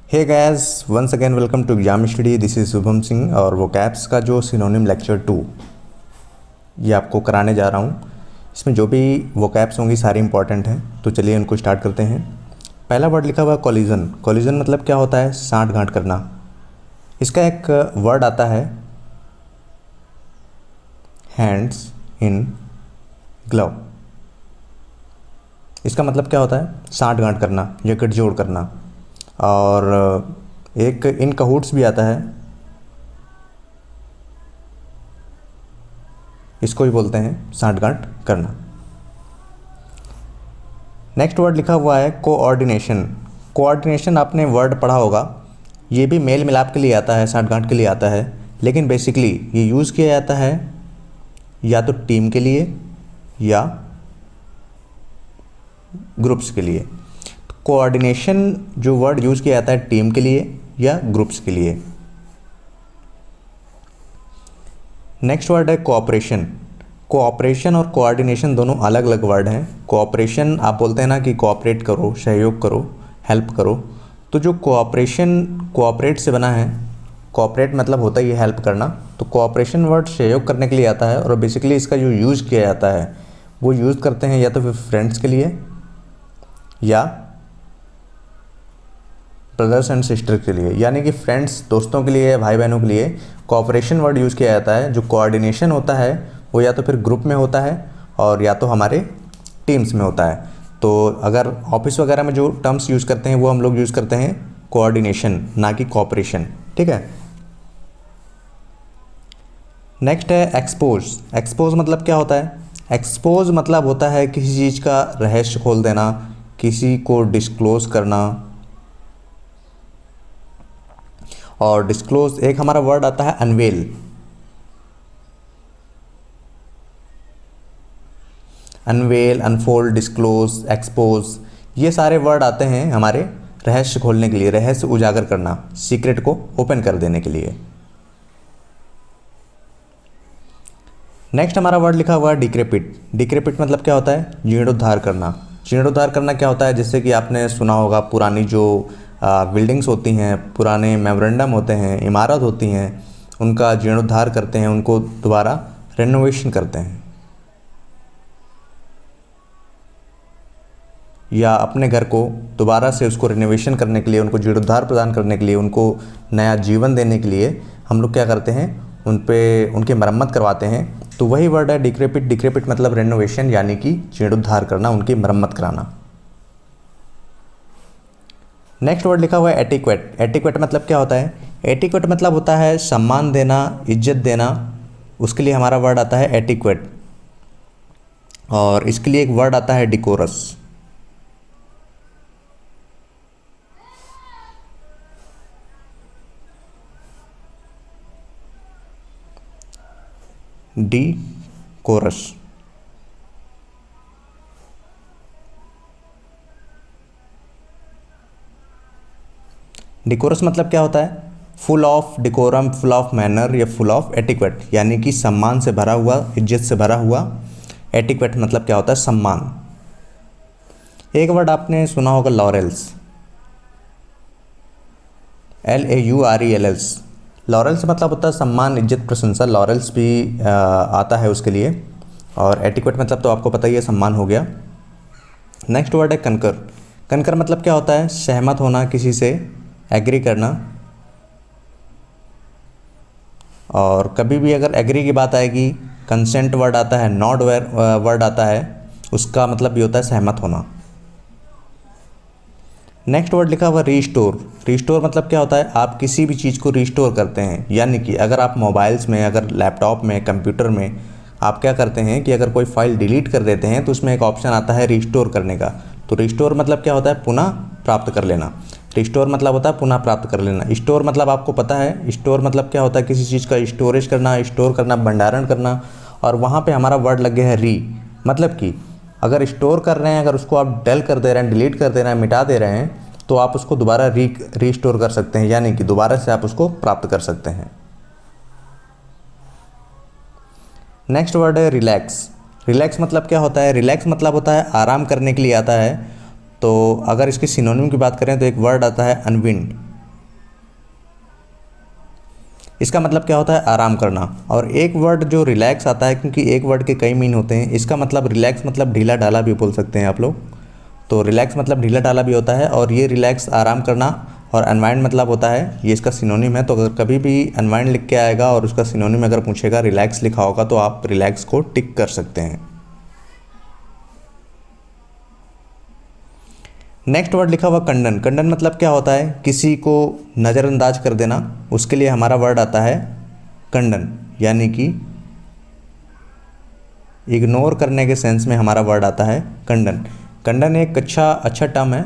Hey guys, once again welcome to exam study. This is Shubham Singh और वो caps का जो सिनोनिम लेक्चर 2 ये आपको कराने जा रहा हूँ। इसमें जो भी वो कैप्स होंगी सारी इंपॉर्टेंट हैं, तो चलिए उनको स्टार्ट करते हैं। पहला वर्ड लिखा हुआ है कोलिजन। कोलिजन मतलब क्या होता है? सांठ गांठ करना। इसका एक वर्ड आता है हैंड्स इन ग्लव। इसका मतलब क्या होता है? सांठ गांठ करना या गठजोड़ करना। और एक इन कहूट्स भी आता है, इसको भी बोलते हैं सांठ गांठ करना। नेक्स्ट वर्ड लिखा हुआ है कोऑर्डिनेशन। कोऑर्डिनेशन आपने वर्ड पढ़ा होगा, ये भी मेल मिलाप के लिए आता है, सांठ गांठ के लिए आता है, लेकिन बेसिकली ये यूज़ किया जाता है या तो टीम के लिए या ग्रुप्स के लिए। कोऑर्डिनेशन जो वर्ड यूज़ किया जाता है टीम के लिए या ग्रुप्स के लिए। नेक्स्ट वर्ड है कोऑपरेशन। कोऑपरेशन और कोऑर्डिनेशन दोनों अलग अलग वर्ड हैं। कोऑपरेशन आप बोलते हैं ना कि कोऑपरेट करो, सहयोग करो, हेल्प करो। तो जो कोऑपरेशन कोऑपरेट से बना है, कोऑपरेट मतलब होता ही है हेल्प करना, तो कोऑपरेशन वर्ड सहयोग करने के लिए आता है। और बेसिकली इसका जो यूज़ किया जाता है वो यूज़ करते हैं या तो फिर फ्रेंड्स के लिए या ब्रदर्स एंड सिस्टर के लिए, यानी कि फ्रेंड्स दोस्तों के लिए या भाई बहनों के लिए कोऑपरेशन वर्ड यूज़ किया जाता है। जो कोऑर्डिनेशन होता है वो या तो फिर ग्रुप में होता है और या तो हमारे टीम्स में होता है। तो अगर ऑफिस वगैरह में जो टर्म्स यूज़ करते हैं वो हम लोग यूज़ करते हैं कोऑर्डिनेशन, ना कि कोऑपरेशन। ठीक है। नेक्स्ट है एक्सपोज। एक्सपोज मतलब क्या होता है? एक्सपोज मतलब होता है किसी चीज़ का रहस्य खोल देना, किसी को डिस्क्लोज करना। और डिस्क्लोज एक हमारा वर्ड आता है unveil. Unveil, unfold, disclose, expose, ये सारे वर्ड आते हैं हमारे रहस्य खोलने के लिए, रहस्य उजागर करना, सीक्रेट को ओपन कर देने के लिए। नेक्स्ट हमारा वर्ड लिखा हुआ है डिक्रेपिट। डिक्रेपिट मतलब क्या होता है? जीर्णोद्धार करना। जीर्णोद्धार करना क्या होता है? जैसे कि आपने सुना होगा पुरानी जो बिल्डिंग्स होती हैं, पुराने मेमोरेंडम होते हैं, इमारत होती हैं, उनका जीर्णोद्धार करते हैं, उनको दोबारा रेनोवेशन करते हैं। या अपने घर को दोबारा से उसको रिनोवेशन करने के लिए, उनको जीर्णोद्धार प्रदान करने के लिए, उनको नया जीवन देने के लिए हम लोग क्या करते हैं? उनकी मरम्मत करवाते हैं। तो वही वर्ड है डिक्रेपिट। डिक्रेपिट मतलब रेनोवेशन, यानी कि जीर्णोद्धार करना, उनकी मरम्मत कराना। नेक्स्ट वर्ड लिखा हुआ है एटिक्वेट। एटिक्वेट मतलब क्या होता है? एटिक्वेट मतलब होता है सम्मान देना, इज्जत देना। उसके लिए हमारा वर्ड आता है एटिक्वेट। और इसके लिए एक वर्ड आता है डिकोरस। डिकोरस। डिकोरस मतलब क्या होता है? Full of decorum, full of manner या फुल ऑफ एटिक्वेट, यानी कि सम्मान से भरा हुआ, इज्जत से भरा हुआ। एटिक्वेट मतलब क्या होता है? सम्मान। एक वर्ड आपने सुना होगा लॉरेल्स। LAURELS। लॉरेल्स मतलब होता है सम्मान, इज्जत, प्रशंसा। लॉरेल्स भी आता है उसके लिए। और एटिक्वेट मतलब तो आपको पता ही है, सम्मान हो गया। नेक्स्ट वर्ड है कनकर। कनकर मतलब क्या होता है? सहमत होना, किसी से एग्री करना। और कभी भी अगर एग्री की बात आएगी, कंसेंट वर्ड आता है, नॉड वर्ड आता है, उसका मतलब भी होता है सहमत होना। नेक्स्ट वर्ड लिखा हुआ रीस्टोर। रीस्टोर मतलब क्या होता है? आप किसी भी चीज़ को रीस्टोर करते हैं, यानी कि अगर आप मोबाइल्स में, अगर लैपटॉप में, कंप्यूटर में आप क्या करते हैं कि अगर कोई फाइल डिलीट कर देते हैं तो उसमें एक ऑप्शन आता है रीस्टोर करने का। तो रीस्टोर मतलब क्या होता है? पुनः प्राप्त कर लेना। रिस्टोर मतलब होता है पुनः प्राप्त कर लेना। स्टोर मतलब आपको पता है, स्टोर मतलब क्या होता है? किसी चीज़ का स्टोरेज करना, स्टोर करना, भंडारण करना। और वहाँ पे हमारा वर्ड लग गया है री, मतलब कि अगर स्टोर कर रहे हैं, अगर उसको आप डेल कर दे रहे हैं, डिलीट कर दे रहे हैं, मिटा दे रहे हैं, तो आप उसको दोबारा रीस्टोर कर सकते हैं, यानी कि दोबारा से आप उसको प्राप्त कर सकते हैं। नेक्स्ट वर्ड है रिलैक्स। रिलैक्स मतलब क्या होता है? रिलैक्स मतलब होता है आराम करने के लिए आता है। तो अगर इसके सिनोनिम की बात करें तो एक वर्ड आता है अनविंड। इसका मतलब क्या होता है, आराम करना। और एक वर्ड जो रिलैक्स आता है, क्योंकि एक वर्ड के कई मीन होते हैं, इसका मतलब रिलैक्स मतलब ढीला ढाला भी बोल सकते हैं आप लोग। तो रिलैक्स मतलब ढीला ढाला भी होता है, और ये रिलैक्स आराम करना, और अनवाइंड मतलब होता है, ये इसका सिनोनिम है। तो अगर कभी भी अनवाइंड लिख के आएगा और उसका सिनोनिम अगर पूछेगा रिलैक्स लिखा होगा तो आप रिलैक्स को टिक कर सकते हैं। नेक्स्ट वर्ड लिखा हुआ कंडन। कंडन मतलब क्या होता है, किसी को नज़रअंदाज कर देना, उसके लिए हमारा वर्ड आता है कंडन, यानी कि इग्नोर करने के सेंस में हमारा वर्ड आता है कंडन। कंडन एक अच्छा टर्म है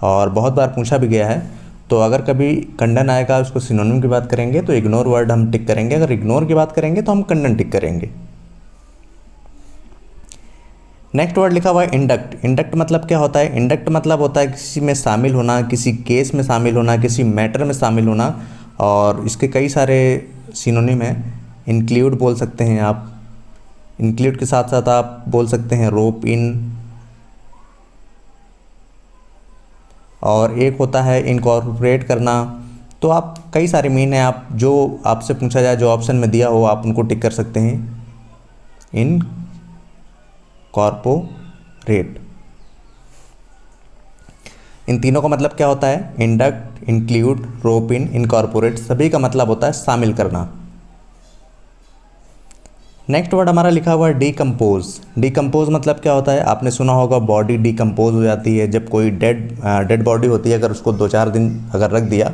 और बहुत बार पूछा भी गया है। तो अगर कभी कंडन आएगा, उसको सिनोनिम की बात करेंगे तो इग्नोर वर्ड हम टिक करेंगे, अगर इग्नोर की बात करेंगे तो हम कंडन टिक करेंगे। नेक्स्ट वर्ड लिखा हुआ है इंडक्ट। इंडक्ट मतलब क्या होता है, इंडक्ट मतलब होता है किसी में शामिल होना, किसी केस में शामिल होना, किसी मैटर में शामिल होना, और इसके कई सारे सिनोनिम हैं। इंक्लूड बोल सकते हैं आप, इंक्लूड के साथ साथ आप बोल सकते हैं रोप इन, और एक होता है इनकॉर्पोरेट करना। तो आप कई सारे मीन हैं, आप जो आपसे पूछा जाए, जो ऑप्शन में दिया हो आप उनको टिक कर सकते हैं। इन कॉर्पोरेट, इन तीनों का मतलब क्या होता है, इंडक्ट, इंक्लूड, रोप इन, इनकॉर्पोरेट, सभी का मतलब होता है शामिल करना। नेक्स्ट वर्ड हमारा लिखा हुआ है डीकम्पोज। डीकम्पोज मतलब क्या होता है, आपने सुना होगा बॉडी डीकम्पोज हो जाती है। जब कोई डेड बॉडी होती है, अगर उसको 2-4 दिन अगर रख दिया,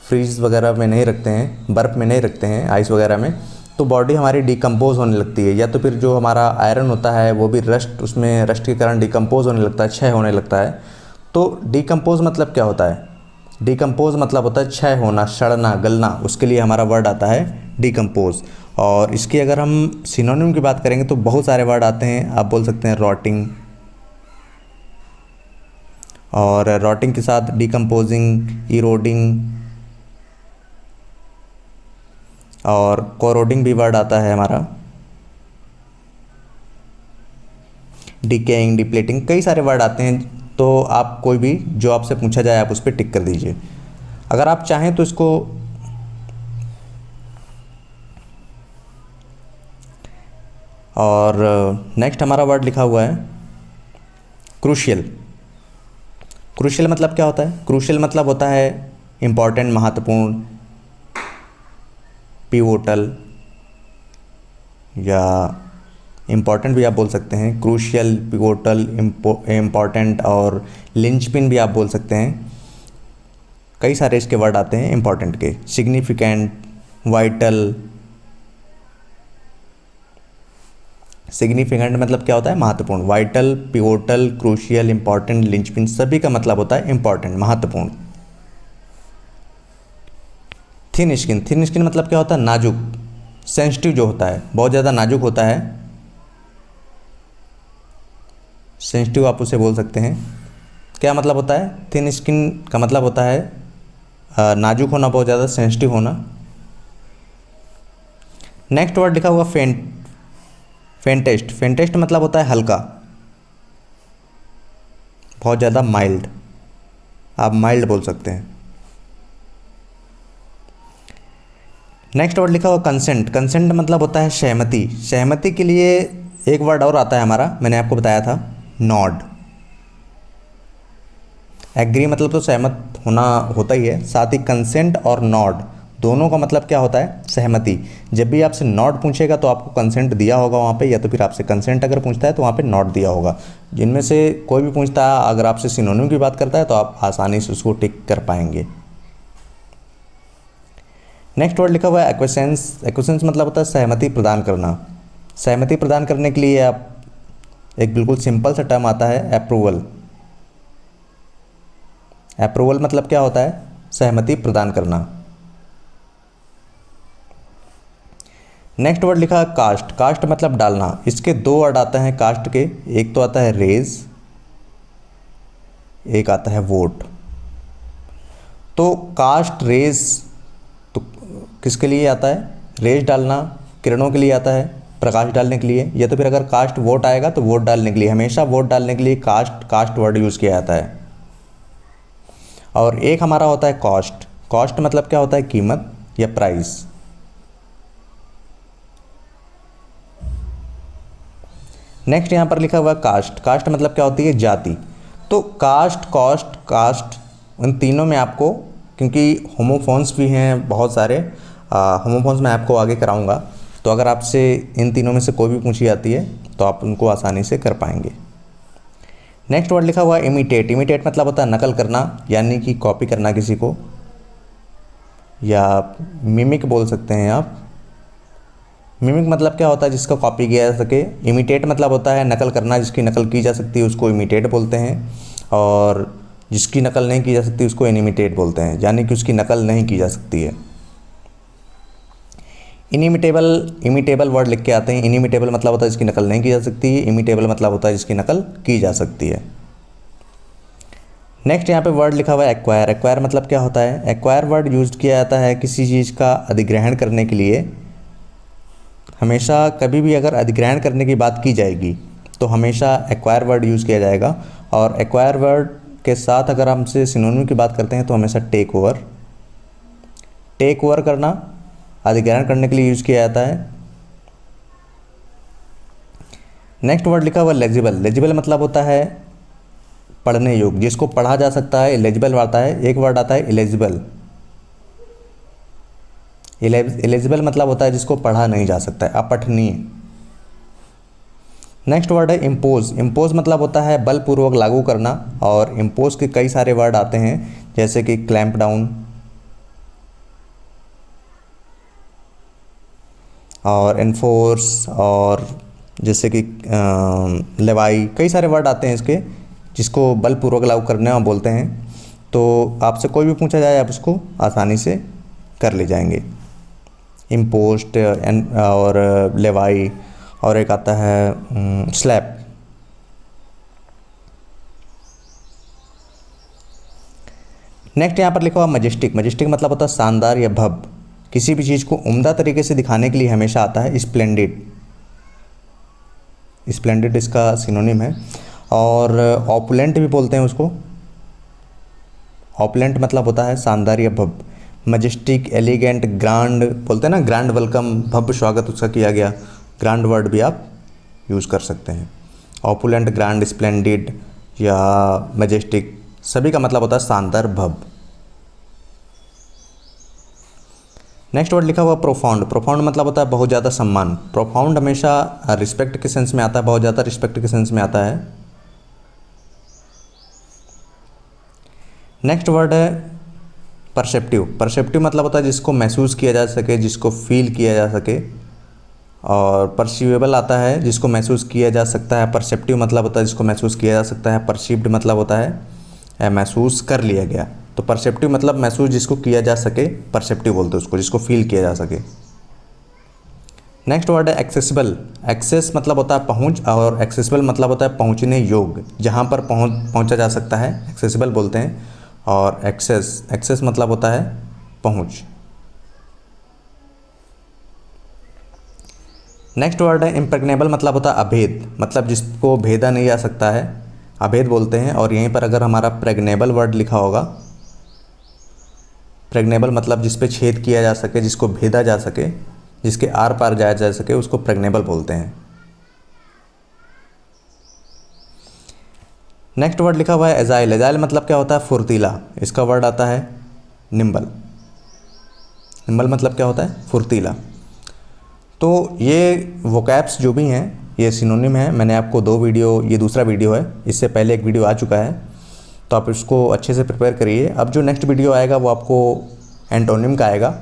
फ्रीज वगैरह में नहीं रखते हैं, बर्फ़ में नहीं रखते हैं, आइस वगैरह में, तो बॉडी हमारी डीकम्पोज होने लगती है। या तो फिर जो हमारा आयरन होता है वो भी उसमें रस्ट के कारण डीकम्पोज होने लगता है, क्षय होने लगता है। तो डीकम्पोज मतलब क्या होता है, डीकम्पोज मतलब होता है क्षय होना, सड़ना, गलना, उसके लिए हमारा वर्ड आता है डीकम्पोज। और इसकी अगर हम सिनोनिम की बात करेंगे तो बहुत सारे वर्ड आते हैं, आप बोल सकते हैं रॉटिंग, और रॉटिंग के साथ डीकम्पोजिंग, इरोडिंग, और कोरोडिंग भी वर्ड आता है हमारा, डिकेइंग, डिप्लेटिंग, कई सारे वर्ड आते हैं। तो आप कोई भी जो आपसे पूछा जाए आप उस पर टिक कर दीजिए। अगर आप चाहें तो इसको और नेक्स्ट हमारा वर्ड लिखा हुआ है क्रूशियल। क्रूशियल मतलब क्या होता है, क्रूशियल मतलब होता है इम्पॉर्टेंट, महत्वपूर्ण, पिवोटल, या इम्पॉर्टेंट भी आप बोल सकते हैं। क्रूशियल, पिवोटल, इम्पॉर्टेंट और लिंचपिन भी आप बोल सकते हैं। कई सारे इसके वर्ड आते हैं इम्पॉर्टेंट के, सिग्निफिकेंट, वाइटल। सिग्निफिकेंट मतलब क्या होता है, महत्वपूर्ण। Vital, pivotal, crucial, important, linchpin, सभी का मतलब होता है इंपॉर्टेंट, महत्वपूर्ण। Thin skin. थिन स्किन मतलब क्या होता है, नाजुक, सेंसिटिव जो होता है, बहुत ज़्यादा नाजुक होता है, सेंसिटिव आप उसे बोल सकते हैं। क्या मतलब होता है, थिन स्किन का मतलब होता है नाजुक होना, बहुत ज़्यादा सेंसिटिव होना। नेक्स्ट वर्ड लिखा हुआ फेंटेस्ट। फेंटेस्ट मतलब होता है हल्का, बहुत ज़्यादा माइल्ड, आप माइल्ड बोल सकते हैं। नेक्स्ट वर्ड लिखा हुआ कंसेंट। कंसेंट मतलब होता है सहमति। सहमति के लिए एक वर्ड और आता है हमारा, मैंने आपको बताया था, नॉड। एग्री मतलब तो सहमत होना होता ही है, साथ ही कंसेंट और नॉड दोनों का मतलब क्या होता है, सहमति। जब भी आपसे नॉट पूछेगा तो आपको कंसेंट दिया होगा वहाँ पे, या तो फिर आपसे कंसेंट अगर पूछता है तो वहाँ पे नॉट दिया होगा। जिनमें से कोई भी पूछता है, अगर आपसे सिनोनिम की बात करता है तो आप आसानी से उसको टिक कर पाएंगे। नेक्स्ट वर्ड लिखा हुआ है एक्वेसेंस। एक्वेसेंस मतलब होता है सहमति प्रदान करना। सहमति प्रदान करने के लिए आप एक बिल्कुल सिंपल सा टर्म आता है, अप्रूवल। अप्रूवल मतलब क्या होता है, सहमति प्रदान करना। नेक्स्ट वर्ड लिखा है कास्ट। कास्ट मतलब डालना। इसके दो वर्ड आते हैं कास्ट के, एक तो आता है रेज, एक आता है वोट। तो कास्ट, रेज तो किसके लिए आता है, रेज डालना किरणों के लिए आता है, प्रकाश डालने के लिए। या तो फिर अगर कास्ट वोट आएगा तो वोट डालने के लिए, हमेशा वोट डालने के लिए कास्ट वर्ड यूज़ किया जाता है। और एक हमारा होता है कॉस्ट। कॉस्ट मतलब क्या होता है, कीमत या प्राइस। नेक्स्ट यहाँ पर लिखा हुआ है कास्ट। कास्ट मतलब क्या होती है? जाति। तो कास्ट, कॉस्ट, कास्ट, उन तीनों में आपको, क्योंकि होमोफोन्स भी हैं बहुत सारे, होमोफोन्स मैं आपको आगे कराऊंगा, तो अगर आपसे इन तीनों में से कोई भी पूछी जाती है तो आप उनको आसानी से कर पाएंगे। नेक्स्ट वर्ड लिखा हुआ है इमिटेट। इमिटेट मतलब होता है नकल करना, यानी कि कॉपी करना किसी को, या मिमिक बोल सकते हैं आप। मिमिक मतलब क्या होता है? जिसका कॉपी किया जा सके। इमिटेट मतलब होता है नकल करना, जिसकी नकल की जा सकती है उसको इमिटेट बोलते हैं, और जिसकी नकल नहीं की जा सकती उसको इनिमिटेट बोलते हैं, यानी कि उसकी नकल नहीं की जा सकती है। इनिमिटेबल, इमिटेबल वर्ड लिख के आते हैं। इनिमिटेबल मतलब होता है जिसकी नकल नहीं की जा सकती है, इमिटेबल मतलब होता है जिसकी नकल की जा सकती है। नेक्स्ट यहाँ पे वर्ड लिखा हुआ है एक्वायर। एक्वायर मतलब क्या होता है? एक्वायर वर्ड यूज किया जाता है किसी चीज़ का अधिग्रहण करने के लिए। हमेशा कभी भी अगर अधिग्रहण करने की बात की जाएगी तो हमेशा एक्वायर वर्ड यूज़ किया जाएगा, और एक्वायर वर्ड के साथ अगर हमसे सिनोनिम की बात करते हैं तो हमेशा टेक ओवर। टेक ओवर करना अधिग्रहण करने के लिए यूज़ किया जाता है। नेक्स्ट वर्ड लिखा हुआ लेजिबल। लेजिबल मतलब होता है पढ़ने योग्य, जिसको पढ़ा जा सकता है, एलिजिबल आता है। एक वर्ड आता है एलिजिबल। एलिजिबल मतलब होता है जिसको पढ़ा नहीं जा सकता है, अपठनीय। नेक्स्ट वर्ड है इम्पोज। इम्पोज मतलब होता है बलपूर्वक लागू करना, और इम्पोज के कई सारे वर्ड आते हैं, जैसे कि क्लैंप डाउन और एनफोर्स, और जैसे कि लेवाई, कई सारे वर्ड आते हैं इसके, जिसको बलपूर्वक लागू करने बोलते हैं। तो आपसे कोई भी पूछा जाए आप उसको आसानी से कर ले जाएंगे। इम्पोस्ट और लेवाई, और एक आता है स्लैप। नेक्स्ट यहाँ पर लिखा हुआ मजेस्टिक। मजेस्टिक मतलब होता है शानदार या भव्य, किसी भी चीज़ को उम्दा तरीके से दिखाने के लिए हमेशा आता है। स्प्लेंडिड, स्प्लेंडिड इसका सिनोनिम है। और ऑपुलेंट भी बोलते हैं उसको। ऑपुलेंट मतलब होता है शानदार या भव्य। मजेस्टिक, एलिगेंट, ग्रांड बोलते हैं ना, ग्रांड वेलकम, भव्य स्वागत उसका किया गया। ग्रांड वर्ड भी आप यूज़ कर सकते हैं। ऑपुलेंट, ग्रांड, स्प्लेंडिड या मजेस्टिक, सभी का मतलब होता है शानदार, भव्य। नेक्स्ट वर्ड लिखा हुआ प्रोफाउंड। प्रोफाउंड मतलब होता है बहुत ज़्यादा सम्मान। प्रोफाउंड हमेशा रिस्पेक्ट के सेंस में आता है, बहुत ज़्यादा रिस्पेक्ट के सेंस में आता है। नेक्स्ट वर्ड है परसेप्टिव। परसेप्टिव मतलब होता है जिसको महसूस किया जा सके, जिसको फील किया जा सके। और परसीवेबल आता है जिसको महसूस किया जा सकता है। परसेप्टिव मतलब होता है जिसको महसूस किया जा सकता है। परसीव्ड मतलब होता है महसूस कर लिया गया। तो परसेप्टिव मतलब महसूस जिसको किया जा सके, परसेप्टिव बोलते हैं उसको, जिसको फील किया जा सके। नेक्स्ट वर्ड है एक्सेसिबल। एक्सेस मतलब होता है पहुंच, और एक्सेसिबल मतलब होता है पहुंचने योग्य, जहां पर पहुंचा जा सकता है, एक्सेसिबल बोलते हैं। और एक्सेस मतलब होता है पहुंच। नेक्स्ट वर्ड है इम्प्रेग्नेबल, मतलब होता है अभेद, मतलब जिसको भेदा नहीं जा सकता है, अभेद बोलते हैं। और यहीं पर अगर हमारा प्रेग्नेबल वर्ड लिखा होगा, प्रेग्नेबल मतलब जिस पे छेद किया जा सके, जिसको भेदा जा सके, जिसके आर पार जाया जा सके, उसको प्रेग्नेबल बोलते हैं। नेक्स्ट वर्ड लिखा हुआ है एजाइल। एजाइल मतलब क्या होता है? फुर्तीला। इसका वर्ड आता है निम्बल। निम्बल मतलब क्या होता है? फुर्तीला। तो ये वोकैब्स जो भी हैं ये सिनोनिम है। मैंने आपको 2 वीडियो, ये दूसरा वीडियो है, इससे पहले एक वीडियो आ चुका है, तो आप इसको अच्छे से प्रिपेयर करिए। अब जो नेक्स्ट वीडियो आएगा वो आपको एंटोनिम का आएगा।